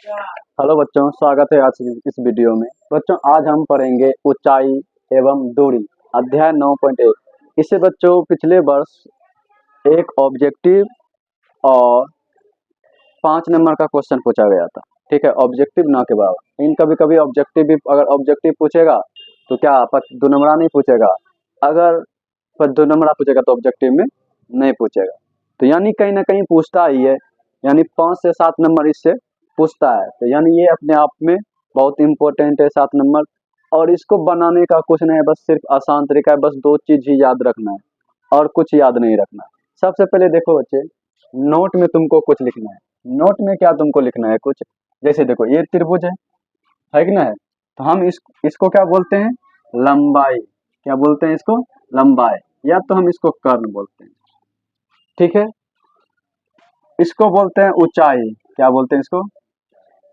Hello बच्चों, स्वागत है आज की इस वीडियो में। बच्चों, आज हम पढ़ेंगे ऊंचाई एवं दूरी, अध्याय 9.1। इससे बच्चों पिछले वर्ष एक ऑब्जेक्टिव और 5 नंबर का क्वेश्चन पूछा गया था। ठीक है, ऑब्जेक्टिव ना के बाद इन कभी कभी ऑब्जेक्टिव भी, अगर ऑब्जेक्टिव पूछेगा तो क्या 2 नंबर नहीं पूछेगा, अगर 2 नंबर पूछेगा तो ऑब्जेक्टिव में नहीं पूछेगा। तो यानी कहीं ना कहीं पूछता ही है, यानी 5 से 7 नंबर इससे पूछता है। तो यानी ये अपने आप में बहुत इंपॉर्टेंट है 7 नंबर। और इसको बनाने का कुछ नहीं है, बस सिर्फ आसान तरीका है, बस 2 चीज ही याद रखना है और कुछ याद नहीं रखना है। सबसे पहले देखो बच्चे, नोट में तुमको कुछ लिखना है। नोट में क्या तुमको लिखना है कुछ, जैसे देखो ये त्रिभुज है कि ना है, तो हम इसको क्या बोलते हैं, लंबाई। क्या बोलते हैं इसको, लंबाई, या तो हम इसको कर्ण बोलते हैं। ठीक है, इसको बोलते हैं ऊंचाई। क्या बोलते हैं इसको,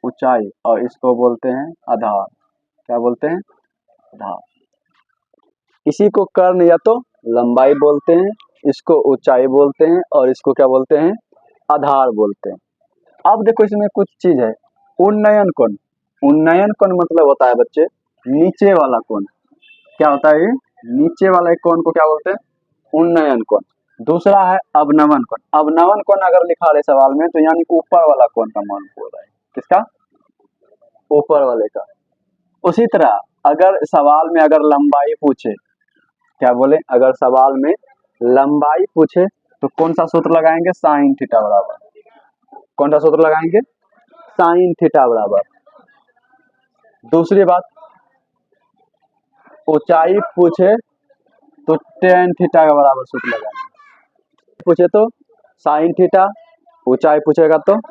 ऊंचाई। और इसको बोलते हैं आधार। क्या बोलते हैं, आधार। इसी को कर्ण या तो लंबाई बोलते हैं, इसको ऊंचाई बोलते हैं, और इसको क्या बोलते हैं, आधार बोलते हैं। अब देखो इसमें कुछ चीज है, उन्नयन कोण। उन्नयन कोण मतलब होता है बच्चे नीचे वाला कोण। क्या होता है ये, नीचे वाला कोण को क्या बोलते हैं, उन्नयन कोण। दूसरा है अवनमन कोण। अवनमन कोण अगर लिखा रहे सवाल में तो यानी ऊपर वाला कोण का मान बोल रहा है, किसका, ऊपर वाले का। उसी तरह अगर सवाल में अगर लंबाई पूछे, क्या बोले, अगर सवाल में लंबाई पूछे तो कौन सा सूत्र लगाएंगे, साइन थीटा बराबर। कौन सा सूत्र लगाएंगे, साइन थीटा बराबर। दूसरी बात, ऊंचाई पूछे तो टेन थीटा का बराबर सूत्र लगाएंगे। पूछे तो साइन थीटा, ऊंचाई पूछेगा तो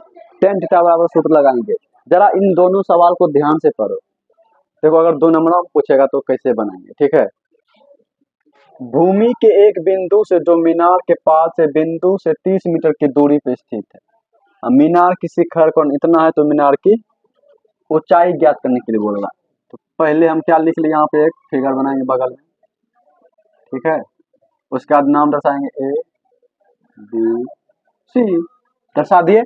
टेन थीटा बराबर सूत्र लगाएंगे। जरा इन दोनों सवाल को ध्यान से पढ़ो। देखो अगर 2 नंबर में पूछेगा तो कैसे बनाएंगे। ठीक है, भूमि के एक बिंदु से जो मीनार के पास से बिंदु से 30 मीटर की दूरी पर स्थित है। अब मीनार की शिखर कोण इतना है तो मीनार की ऊंचाई ज्ञात करने के लिए बोल रहा है। तो पहले हम क्या लिख ले, यहाँ पे एक फिगर बनाएंगे बगल में। ठीक है, उसके बाद नाम दर्शाएंगे ए बी सी, दर्शा दिए।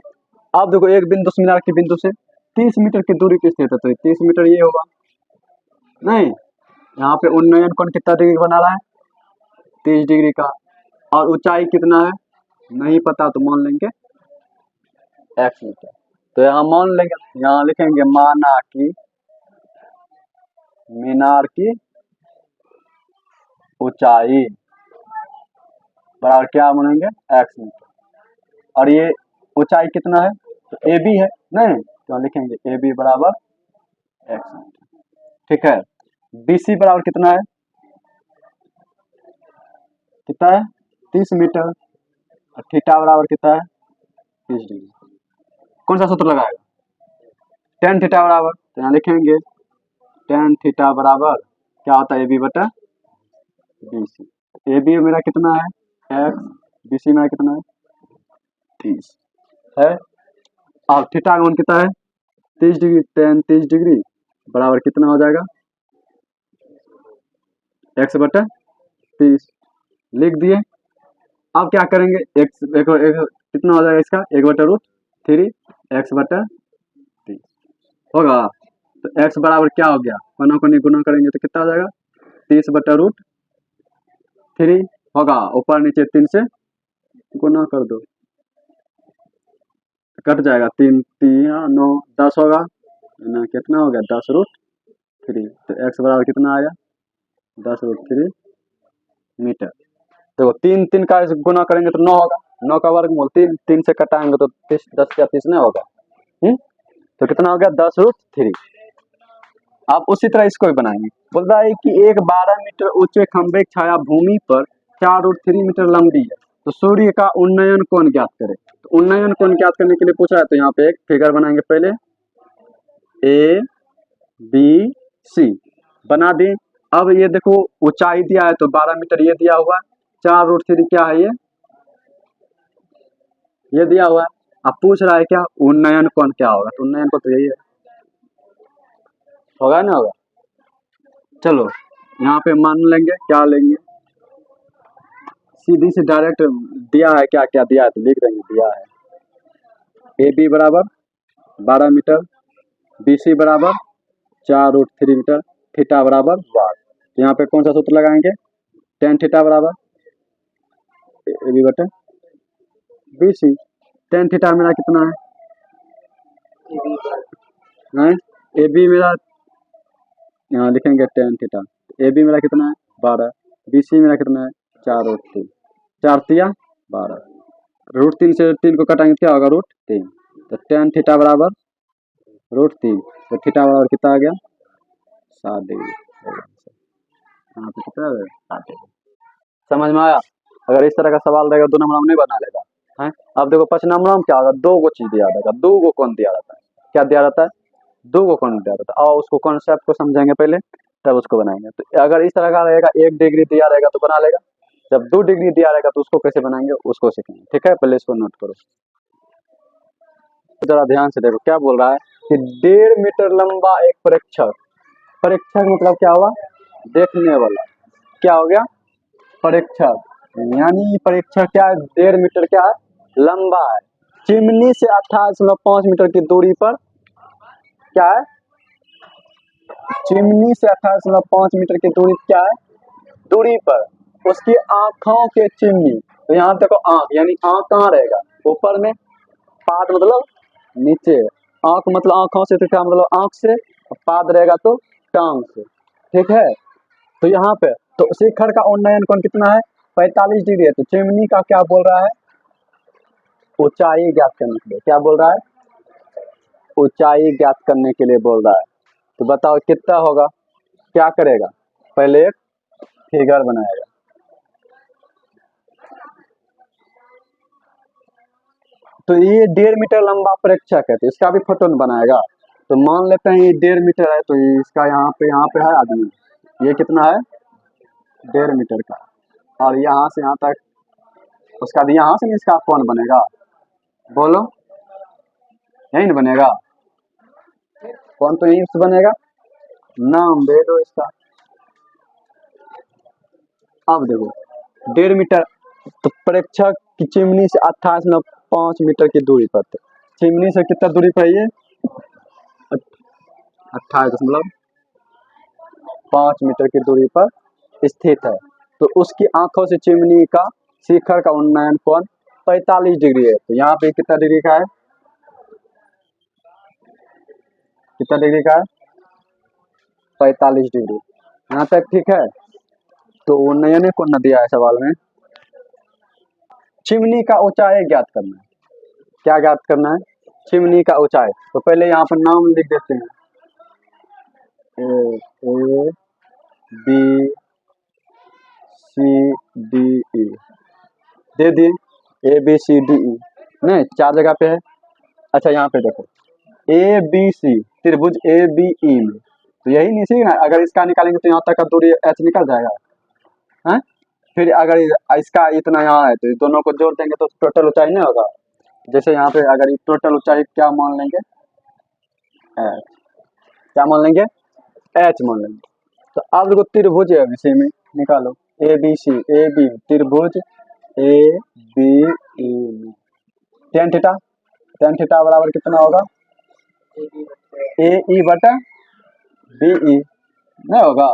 अब देखो एक बिंदु से मीनार के बिंदु से 30 मीटर की दूरी पे स्थित है, तो 30 मीटर ये होगा। नहीं, यहाँ पे उन्नयन कोण कितना डिग्री बना रहा है, 30 डिग्री का। और ऊंचाई कितना है नहीं पता, तो मान लेंगे x मीटर। तो यहाँ मान लेंगे, यहाँ लिखेंगे माना कि मीनार की ऊंचाई बराबर क्या मानेंगे, x मीटर। और ये ऊंचाई कितना है, तो ए बी है, नहीं तो लिखेंगे ए बी बराबर x मीटर। ठीक है, बी सी बराबर कितना है, कितना है 30 मीटर। और थीटा बराबर कितना है 30 डिग्री। कौन सा सूत्र लगाएगा, टेन थीटा बराबर। तो यहाँ लिखेंगे टेन थीटा बराबर क्या होता है, ए बी बटा बी सी। ए बी मेरा कितना है x, बी सी मेरा कितना है 30 है। अब थीटा का मान कितना है 30 डिग्री, टेन 30 डिग्री बराबर कितना हो जाएगा, x बटा 30 लिख दिए। अब क्या करेंगे, x कितना हो जाएगा इसका, 1/√3 x बटा 30 होगा। तो x बराबर क्या हो गया, कोना कोनी गुना करेंगे तो कितना हो जाएगा, 30/√3 होगा। ऊपर नीचे 3 से गुना कर दो, कट जाएगा, 3 3 9 10 होगा ना, कितना हो गया 10√3। तो x बराबर कितना आया 10√3 मीटर। देखो 3 3 का गुना करेंगे तो 9 होगा, 9 का वर्गमूल 3, 3 से कटाएंगे तो 30, 10 या 30 नहीं होगा। तो कितना हो गया 10√3। आप उसी तरह इसको भी बनाएंगे। बोल रहा है कि एक 12 मीटर ऊंचे खंभे की छाया भूमि पर 4√3 मीटर लंबी है, तो सूर्य का उन्नयन कोण ज्ञात करें। तो उन्नयन कोण ज्ञात करने के लिए पूछ रहा है, तो यहाँ पे एक फिगर बनाएंगे। पहले ए बी सी बना दी। अब ये देखो ऊंचाई दिया है तो 12 मीटर ये दिया हुआ, 4√3 क्या है ये दिया हुआ है। अब पूछ रहा है क्या, उन्नयन कोण क्या होगा, तो उन्नयन कोण तो यही है, होगा ना, होगा। चलो यहाँ पे मान लेंगे, क्या लेंगे, सीधी से डायरेक्ट दिया है, क्या क्या दिया है तो लिख देंगे, दिया है ए बी बराबर 12 मीटर, BC बराबर 4√3 मीटर, थीटा बराबर 12। तो यहाँ पे कौन सा सूत्र लगाएंगे? tan थीटा बराबर AB बटे BC। tan थीटा मेरा कितना है? AB मेरा यहाँ लिखेंगे tan थीटा। AB मेरा कितना है? 12। BC मेरा कितना है? 4√3। 4 तिया 12। √3 से 3 को कटाएंगे क्या होगा? √3। तो tan थीटा बराबर √3। तो थीटा बराबर कितना आ गया? 7 डिग्री। यहाँ पे कितना है? 7 डिग्री। समझ में आया? अगर इस तरह का सवाल रहेगा 2 नंबर हम नहीं बना लेगा है। अब देखो 5 नंबर में क्या होगा? 2 गो चीज दिया रहेगा, 2 गो कोण दिया रहता है। क्या दिया रहता है? 2 गो कोण दिया रहता है। और उसको कॉन्सेप्ट को समझेंगे पहले, तब उसको बनाएंगे। तो अगर इस तरह का रहेगा 1 डिग्री दिया रहेगा तो बना लेगा। जब 2 डिग्री दिया रहेगा तो उसको कैसे बनाएंगे उसको सीखेंगे। ठीक है, पहले इसको नोट करो। जरा ध्यान से देखो क्या बोल रहा है कि 1.5 मीटर लंबा एक परीक्षक। परीक्षक मतलब क्या हुआ? देखने वाला। क्या हो गया? परीक्षक। यानी परीक्षक क्या है? 1.5 मीटर क्या है? लंबा है। चिमनी से 28.5 मीटर की दूरी पर क्या है? चिमनी से 28.5 मीटर की दूरी क्या है? दूरी पर उसकी आंखों के चिमनी। तो यहाँ देखो आंख, यानी आंख कहाँ रहेगा? ऊपर में। पाद मतलब नीचे। आंख मतलब आंखों से, तो क्या मतलब आंख से। पाद रहेगा तो टांग से। ठीक है, तो यहाँ पे तो शिखर का उन्नयन कोण कितना है? 45 डिग्री है। तो चिमनी का क्या बोल रहा है? ऊंचाई ज्ञात करने के लिए। क्या बोल रहा है? ऊंचाई ज्ञात करने के लिए बोल रहा है। तो बताओ कितना होगा? क्या करेगा? पहले एक फिगर बनाएगा। तो ये 1.5 मीटर लंबा प्रेक्षक है, तो इसका भी फोटो बनाएगा। तो मान लेते हैं ये 1.5 मीटर है, तो इसका यहाँ पे है आदमी। ये कितना है? 1.5 मीटर का। और यहाँ से यहाँ तक उसका भी, यहाँ से नहीं इसका कौन बनेगा? बोलो, यही नहीं बनेगा? कौन तो यही से बनेगा। नाम दे दो इसका। अब देखो 1.5 मीटर, तो प्रेक्षक की चिमनी से 28.5 मीटर की दूरी पर। तो चिमनी से कितना दूरी पर है ये? 28.5 मीटर की दूरी पर स्थित है। तो उसकी आंखों से चिमनी का शिखर का उन्नयन कोण 45 डिग्री है। तो यहाँ पे कितना डिग्री का है? कितना डिग्री का है? 45 डिग्री। यहाँ तक ठीक है। तो उन्नयन कोण न दिया है सवाल में। चिमनी का ऊंचाई ज्ञात करना है। क्या ज्ञात करना है? चिमनी का ऊंचाई। तो पहले यहाँ पर नाम लिख देते हैं। ए बी सी डी ई दे दिए। ABCDE नहीं, 4 जगह पे है। अच्छा यहाँ पे देखो ABC त्रिभुज ABE में, तो यही नहीं सीखना। अगर इसका निकालेंगे तो यहाँ तक का दूरी H निकल जाएगा है। फिर अगर इसका इतना यहाँ है, तो इस दोनों को जोड़ देंगे तो टोटल ऊंचाई नहीं होगा। जैसे यहाँ पे अगर टोटल ऊंचाई क्या मान लेंगे? H। क्या मान लेंगे? H मान लेंगे। तो अब देखो त्रिभुज है, इसी में निकालो। ABC AB त्रिभुज ABE में tan थीटा बराबर कितना होगा? AE बटा BE नहीं होगा?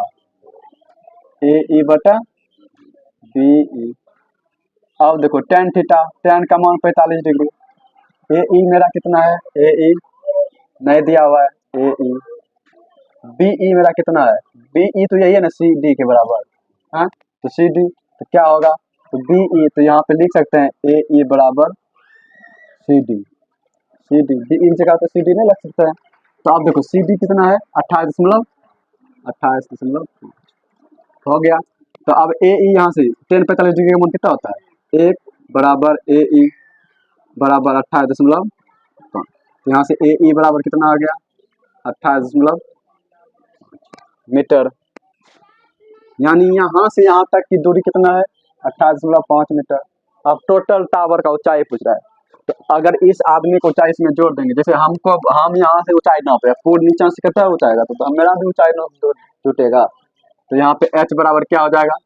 AE बटा BE। अब देखो tan थीटा, tan का मान 45 डिग्री। AE मेरा कितना है? AE नहीं दिया हुआ है। AE BE मेरा कितना है? BE तो यही है ना CD के बराबर। हाँ, तो CD तो क्या होगा? तो BE तो यहाँ पे लिख सकते हैं AE बराबर CD। BE की जगह पे CD नहीं लग सकता है। तो आप देखो CD कितना है? 28.5 हो गया। तो अब AE यहाँ से tan 45 डिग्री का मान कितना होता है? 1 बराबर AE बराबर 28.5। तो यहाँ से AE बराबर कितना आ गया? 28 मीटर। यानी यहाँ से यहाँ तक की दूरी कितना है? 28.5 मीटर। अब टोटल टावर का ऊंचाई पूछ रहा है। तो अगर इस आदमी को ऊंचाई इसमें जोड़ देंगे, जैसे हम यहाँ से ऊंचाई नाप रहे हैं, पूर्ण नीचे से कितना ऊंचाई तो मेरा भी ऊंचाई नाप जुटेगा। तो यहाँ पे H बराबर क्या हो जाएगा?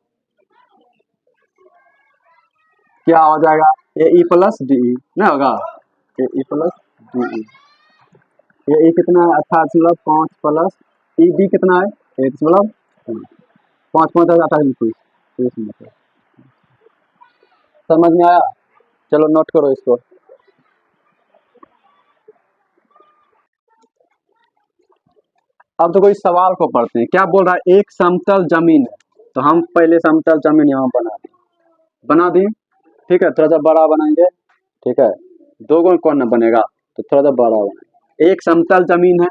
क्या हो जाएगा? AE प्लस DE नहीं होगा? AE plus DE। ये ए कितना है 18.5 प्लस ई बी कितना है 1.5 5 28 30 मीटर। समझ में आया? चलो नोट करो इसको। अब तो कोई सवाल को पढ़ते हैं। क्या बोल रहा है? एक समतल जमीन है, तो हम पहले समतल जमीन यहाँ बना दी। ठीक है, थोड़ा सा बड़ा बनाएंगे। ठीक है, दो गुण कौन बनेगा, तो थोड़ा सा बड़ा बनाएंगे। एक समतल जमीन है,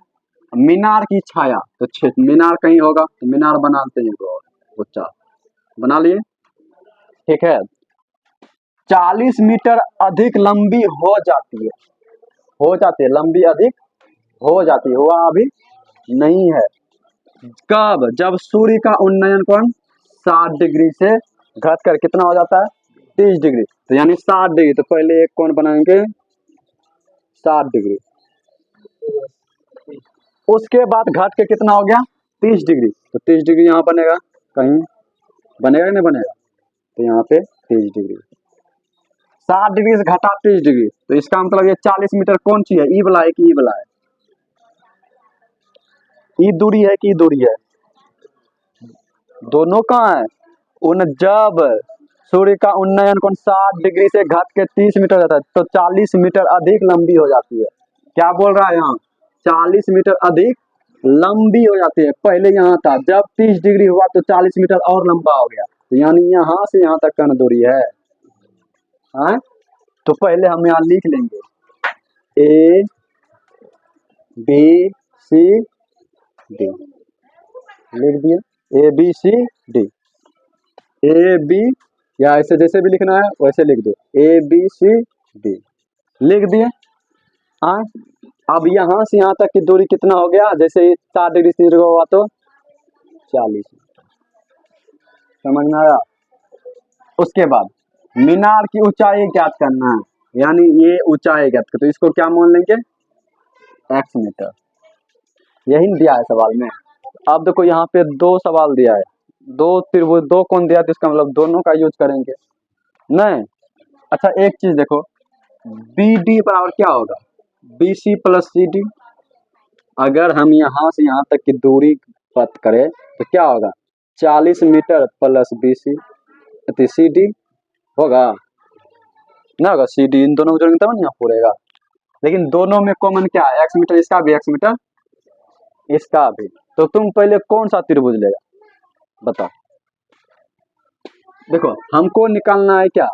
मीनार की छाया, तो मीनार कहीं होगा, तो मीनार बनाते हैं वो 4 बना लिए। ठीक है, 40 मीटर अधिक लंबी हो जाती है, लंबी अधिक हो जाती है, हुआ अभी नहीं है। कब? जब सूर्य का उन्नयन कोण 60 डिग्री से घटकर कितना हो जाता है 30 डिग्री, तो यानी 60 डिग्री। तो पहले एक कोण बनाएंगे 60 डिग्री, उसके बाद घट के कितना हो गया 30 डिग्री, तो 30 डिग्री यहाँ बनेगा, कहीं बनेगा कि नहीं बनेगा, तो यहाँ पे 30 डिग्री। 60 डिग्री से घटा 30 डिग्री, तो इसका मतलब ये 40 मीटर कौन सी है, ई वाला है कि ई वाला है, ई दूरी है कि ई दूरी है, दोनों कहाँ है उन। जब सूर्य का उन्नयन कोण 60 डिग्री से घट के 30 मीटर जाता है, तो 40 मीटर अधिक लंबी हो जाती है। क्या बोल रहा है यहाँ, 40 मीटर अधिक लंबी हो जाती है। पहले यहाँ था, जब 30 डिग्री हुआ तो 40 मीटर और लंबा हो गया, तो यानी यहाँ से यहाँ तक का दूरी है। हाँ, तो पहले हम यहाँ लिख लेंगे ए बी सी डी, लिख दिए A B C D, A B, या ऐसे जैसे भी लिखना है वैसे लिख दो, ए बी सी डी लिख दिए। हाँ, अब यहाँ से यहाँ तक की दूरी कितना हो गया, जैसे 60 डिग्री से हुआ तो 40। समझ में आया? उसके बाद मीनार की ऊंचाई ज्ञात करना है, यानी ये ऊंचाई ज्ञात कर, तो इसको क्या मान लेंगे x मीटर, यही दिया है सवाल में। अब देखो यहाँ पे 2 सवाल दिया है, 2 त्रिभुज 2 कोण दिया, तो इसका मतलब दोनों का यूज करेंगे नहीं। अच्छा एक चीज देखो, बी डी बराबर क्या होगा, B C plus C D. अगर हम यहाँ से यहाँ तक की दूरी पता करें तो क्या होगा 40 metre plus B C, C D होगा ना, होगा सी डी, इन दोनों को जोड़ेंगे तब यहाँ पूरेगा। लेकिन दोनों में कॉमन क्या है, एक्स मीटर, इसका भी एक्स मीटर, इसका भी। तो तुम पहले कौन सा त्रिभुज लेगा बताओ। देखो हमको निकालना है क्या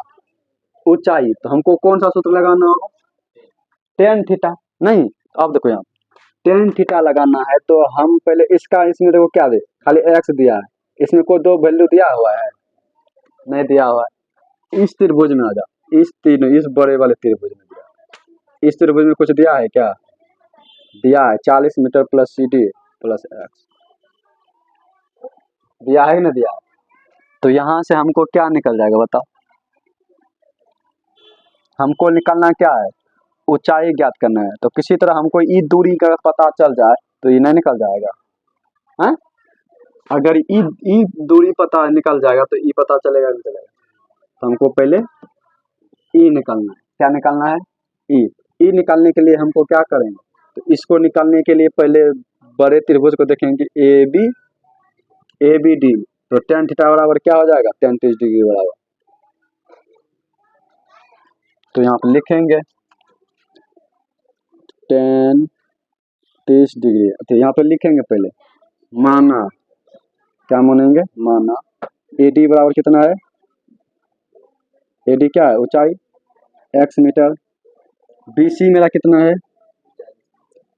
ऊंचाई, तो हमको कौन सा सूत्र लगाना होगा टेन थीटा। नहीं, अब देखो यहाँ टेन थीटा लगाना है, तो हम पहले इसका, इसमें देखो क्या दे, खाली एक्स दिया है, इसमें कोई 2 वैल्यू दिया हुआ है नहीं दिया हुआ है। इस त्रिभुज में आ जाओ, इस बड़े वाले त्रिभुज में दिया, इस त्रिभुज में कुछ दिया है क्या, दिया है 40 metre plus C D plus X, दिया है कि नहीं दिया है। तो यहाँ से हमको क्या निकल जाएगा बताओ, हमको निकालना क्या है ऊंचाई ज्ञात करना है। तो किसी तरह हमको ई दूरी का पता चल जाए तो ये नहीं निकल जाएगा। हाँ, अगर ई दूरी पता निकल जाएगा तो ई पता चलेगा नहीं चलेगा। तो हमको पहले ई निकालना है। क्या निकालना है, ई निकालने के लिए हमको क्या करेंगे, तो इसको निकालने के लिए पहले बड़े त्रिभुज को देखेंगे ए बी डी, तो टेन थीटा बराबर क्या हो जाएगा 30 डिग्री बराबर। तो यहाँ पर लिखेंगे 30 डिग्री, तो यहाँ पे लिखेंगे पहले माना, क्या मानेंगे माना ए डी बराबर कितना है, ए डी क्या है ऊंचाई x मीटर, बी सी मेरा कितना है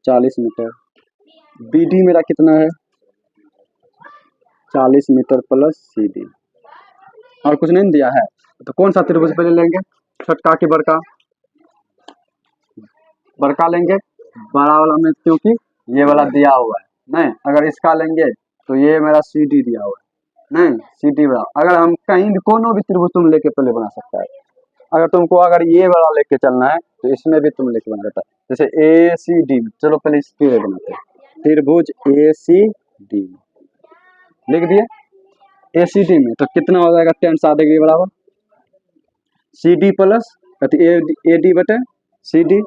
40 मीटर, बी डी मेरा कितना है 40 मीटर प्लस सी डी, और कुछ नहीं दिया है। तो कौन सा त्रिभुज पहले लेंगे, छोटका कि बड़का, बड़का लेंगे, बड़ा वाला में, क्योंकि ये वाला दिया हुआ है नहीं। अगर इसका लेंगे तो ये मेरा सी डी दिया हुआ है नहीं, सी डी बड़ा। अगर हम कहीं भी कोनो भी त्रिभुज तुम लेके पहले बना सकता है। अगर तुमको अगर ये वाला लेके चलना है तो इसमें भी तुम लेके बना देता है, जैसे ए सी डी। चलो पहले इस बनाते हैं, त्रिभुज ए सी डी लिख दिए। ए सी डी में तो कितना हो जाएगा tan 60 डिग्री बराबर C D plus A D बटे सी डी,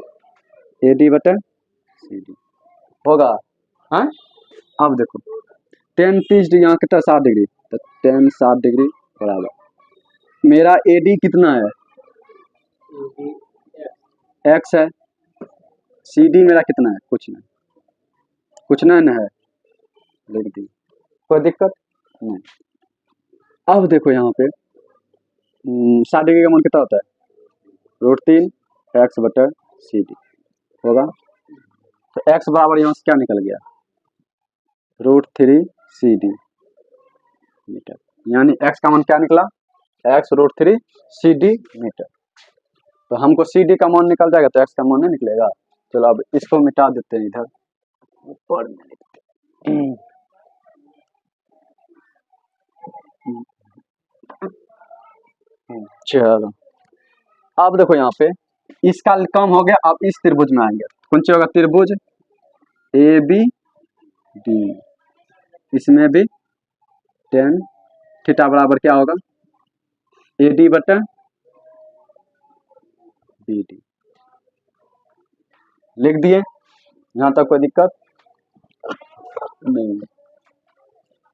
ए डी बटे सी डी। होगा। हाँ, अब देखो 10 30 डिग्री, यहाँ कितना 60 डिग्री, तो 10 60 डिग्री बराबर मेरा AD कितना है, x है। CD मेरा कितना है, कुछ नहीं ना है, लिख दी, कोई दिक्कत नहीं। अब देखो यहाँ पे 60 डिग्री का मान कितना होता है, √3 x बटा CD होगा। तो x बराबर यहाँ से क्या निकल गया, √3 CD मीटर, यानी x का मान क्या निकला, x √3 CD मीटर। तो हमको CD का मान निकल जाएगा, तो x का मान नहीं निकलेगा। चलो अब इसको मिटा देते हैं इधर ऊपर में लिखते हैं। चलो अब देखो यहाँ पे इसका कम हो गया, अब इस त्रिभुज में आएंगे, कौन सी होगा, त्रिभुज ABD, इसमें भी tan थीटा बराबर क्या होगा, AD बटा BD, लिख दिए, यहाँ तक कोई दिक्कत नहीं।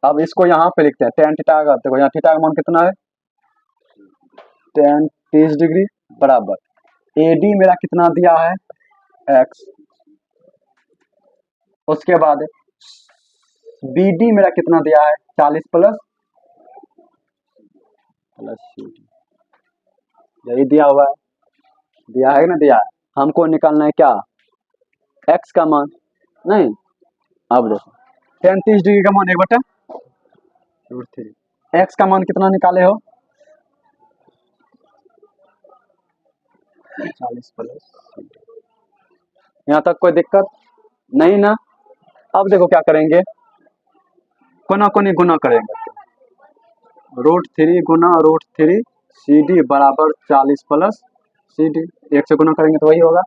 अब इसको यहाँ पे लिखते हैं, tan थीटा का, देखो यहाँ थीटा का मान कितना है, tan 30 डिग्री बराबर AD मेरा कितना दिया है, x, उसके बाद BD मेरा कितना दिया है, 40 प्लस CD, यही दिया हुआ है, दिया है ना, दिया है। हमको निकालना है क्या, x का मान, नहीं। अब देखो tan 30 डिग्री का मान 1 बटा √3, x का मान कितना निकाले हो, 40 प्लस CD, यहाँ तक कोई दिक्कत नहीं ना। अब देखो क्या करेंगे, कोना कोनी गुना करेंगे, √3 गुना √3 CD बराबर 40 प्लस CD, 1 से गुना करेंगे तो वही होगा,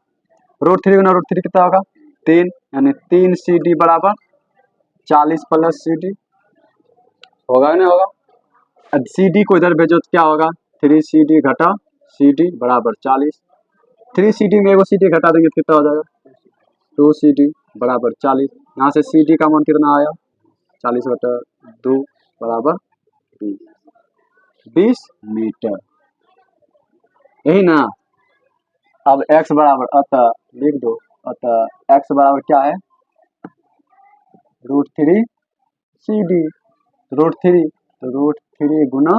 √3 गुना √3 कितना होगा, 3, यानी 3 CD बराबर 40 प्लस CD, होगा नहीं होगा। अब CD को इधर भेजो तो क्या होगा, 3 CD घटा CD बराबर 40, 3 CD में एगो CD घटा देंगे तो कितना हो जाएगा, 2 CD बराबर 40, यहाँ से CD का मान कितना आया, 40 बटा 2 बराबर 20 मीटर, यही ना। अब x बराबर, अतः लिख दो, अतः x बराबर क्या है, √3 CD, √3 तो √3 गुना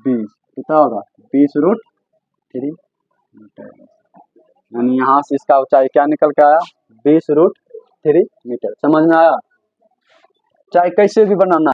20 कितना होगा, 20 √3 मीटर, यानी यहाँ से इसका ऊंचाई क्या निकल के आया, 20 √3 मीटर। समझ में आया, चाहे कैसे भी बनाना।